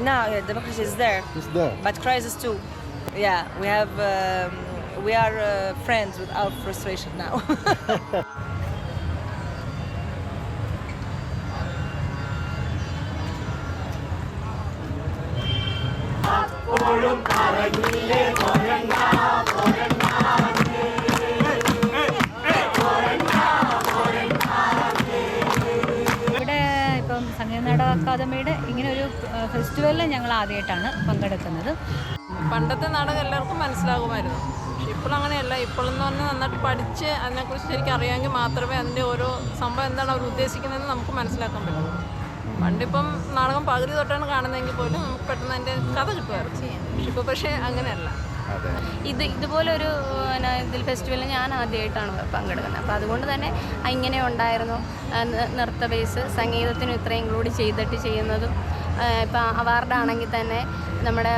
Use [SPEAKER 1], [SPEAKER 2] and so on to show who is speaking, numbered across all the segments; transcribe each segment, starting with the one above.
[SPEAKER 1] No, democracy is there.
[SPEAKER 2] It's there.
[SPEAKER 1] But crisis too. Yeah, we are friends with our frustration now.
[SPEAKER 3] ഇവിടെ ഇപ്പം സംഗീത നാടക അക്കാദമിയുടെ ഇങ്ങനെ ഒരു ഫെസ്റ്റിവലിൽ ഞങ്ങൾ ആദ്യമായിട്ടാണ് പങ്കെടുക്കുന്നത്.
[SPEAKER 4] പണ്ടത്തെ നാടകം എല്ലാവർക്കും മനസ്സിലാകുമായിരുന്നു. പക്ഷെ ഇപ്പോഴങ്ങനെയല്ല. ഇപ്പോഴെന്ന് പറഞ്ഞാൽ നന്നായിട്ട് പഠിച്ച് അതിനെക്കുറിച്ച് ശരിക്കും അറിയാമെങ്കിൽ മാത്രമേ അതിൻ്റെ ഓരോ സംഭവം എന്താണ് അവർ ഉദ്ദേശിക്കുന്നതെന്ന് നമുക്ക് മനസ്സിലാക്കാൻ പറ്റും. പണ്ടിപ്പം നാടകം പകുതി തൊട്ടാണ് കാണുന്നതെങ്കിൽ പോലും നമുക്ക് പെട്ടെന്ന് അതിൻ്റെ കഥ കിട്ടുമായിരുന്നു. ഇപ്പോൾ പക്ഷേ അങ്ങനെയല്ല.
[SPEAKER 3] ഇതുപോലൊരു ഇതിൽ ഫെസ്റ്റിവലിൽ ഞാൻ ആദ്യമായിട്ടാണ് പങ്കെടുക്കുന്നത്. അപ്പോൾ അതുകൊണ്ട് തന്നെ ഇങ്ങനെ ഉണ്ടായിരുന്നു നൃത്ത ബേസ് സംഗീതത്തിനും ഇത്ര ഇൻക്ലൂഡ് ചെയ്തിട്ട് ചെയ്യുന്നതും. ഇപ്പം അവാർഡാണെങ്കിൽ തന്നെ നമ്മുടെ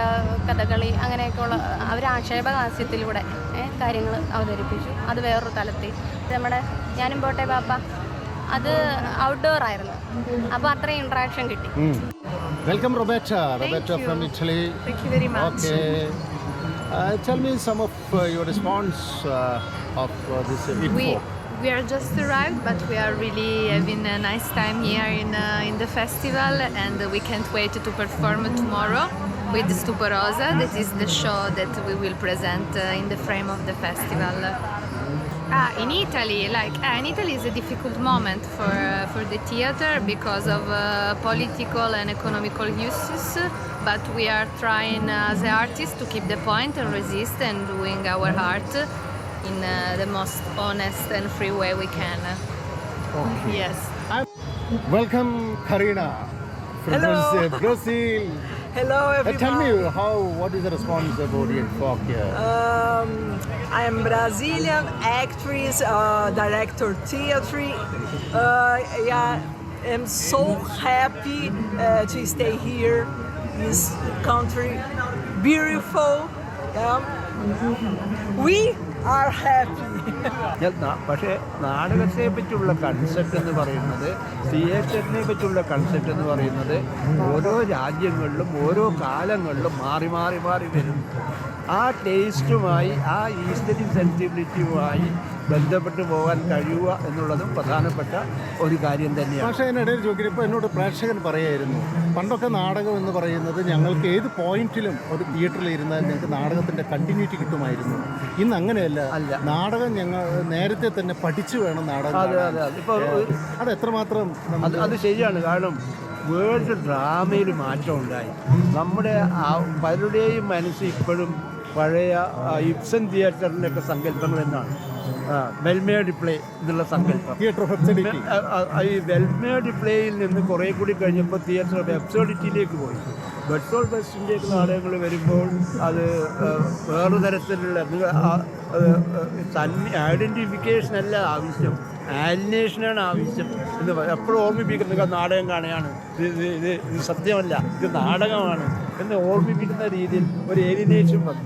[SPEAKER 3] കഥകളി അങ്ങനെയൊക്കെയുള്ള അവർ ആക്ഷേപഹാസ്യത്തിലൂടെ കാര്യങ്ങൾ അവതരിപ്പിച്ചു. അത് വേറൊരു തലത്തിൽ നമ്മുടെ ഞാനും പോട്ടെ പാപ്പ അത് ഔട്ട്ഡോർ ആയിരുന്നു. അപ്പോൾ അത്രയും ഇൻട്രാക്ഷൻ കിട്ടി.
[SPEAKER 2] Welcome Roberta from Italy.
[SPEAKER 5] Thank you very much.
[SPEAKER 2] Okay. Tell me some of your response of this info.
[SPEAKER 5] We are just arrived, but we are really having a nice time here in the festival, and we can't wait to perform tomorrow with Stuporosa. That is the show that we will present in the frame of the festival. In Italy, in Italy is a difficult moment for the theater because of political and economical issues. But we are trying as artists to keep the point and resist and doing our art in the most honest and free way we can.
[SPEAKER 2] Okay.
[SPEAKER 5] Yes.
[SPEAKER 2] Welcome Karina from
[SPEAKER 6] Hello.
[SPEAKER 2] Brazil.
[SPEAKER 6] Hello everyone.
[SPEAKER 2] Tell me what is the response of Orient folk here?
[SPEAKER 6] I am Brazilian actress, director theatre. I'm so happy to stay here. This country, beautiful. We are happy.
[SPEAKER 7] പക്ഷേ നാടകത്തെ പറ്റിയുള്ള concept എന്ന് പറയുന്നത്, തിയേറ്ററിനെ പറ്റിയുള്ള concept എന്ന് പറയുന്നത് ഓരോ രാജ്യങ്ങളിലും ഓരോ കാലങ്ങളിലും മാറി മാറി മാറി വരുന്നു. ആ ടേസ്റ്റുമായി ആ ഈസ്തറ്റിക് സെൻസിബിലിറ്റിയുമായി ബന്ധപ്പെട്ട് പോകാൻ കഴിയുക എന്നുള്ളതും പ്രധാനപ്പെട്ട ഒരു കാര്യം തന്നെയാണ്.
[SPEAKER 2] പക്ഷേ അതിനിടയിൽ ചോദിക്കുമ്പോൾ എന്നോട് പ്രേക്ഷകൻ പറയായിരുന്നു, പണ്ടൊക്കെ നാടകം എന്ന് പറയുന്നത് ഞങ്ങൾക്ക് ഏത് പോയിന്റിലും ഒരു തിയേറ്ററിൽ ഇരുന്നാൽ ഞങ്ങൾക്ക് നാടകത്തിൻ്റെ കണ്ടിന്യൂറ്റി കിട്ടുമായിരുന്നു. ഇന്ന് അങ്ങനെയല്ല. നാടകം ഞങ്ങൾ നേരത്തെ തന്നെ പഠിച്ചു വേണം നാടകം.
[SPEAKER 7] ഇപ്പോൾ
[SPEAKER 2] അത് എത്രമാത്രം
[SPEAKER 7] അത് ശരിയാണ്. കാരണം വേൾഡ് ഡ്രാമയിൽ മാറ്റം ഉണ്ടായി. നമ്മുടെ പലരുടെയും മനസ്സ് ഇപ്പോഴും പഴയ ഇബ്സൺ തിയേറ്ററിൻ്റെയൊക്കെ സങ്കല്പങ്ങൾ എന്നാണ്. വെൽമേഡ് പ്ലേ എന്നുള്ള സങ്കല്പം. ഈ വെൽമേഡ് പ്ലേയിൽ നിന്ന് കുറേ കൂടി കഴിഞ്ഞപ്പോൾ തിയേറ്റർ ഓഫ് എബ്സോർഡിറ്റിയിലേക്ക് പോയി. ബെഡ്സോൾ ബെസ്റ്റിൻ്റെയൊക്കെ നാടകങ്ങൾ വരുമ്പോൾ അത് വേറൊരു തരത്തിലുള്ള ഐഡൻറ്റിഫിക്കേഷൻ അല്ല ആവശ്യം, ആലിനേഷനാണ് ആവശ്യം എന്ന് എപ്പോഴും ഓർമ്മിപ്പിക്കുന്നത്. നാടകം കാണുകയാണ്, ഇത് സത്യമല്ല, ഇത് നാടകമാണ് എന്ന് ഓർമ്മിപ്പിക്കുന്ന രീതിയിൽ ഒരു ഏലിനേഷൻ വന്നു.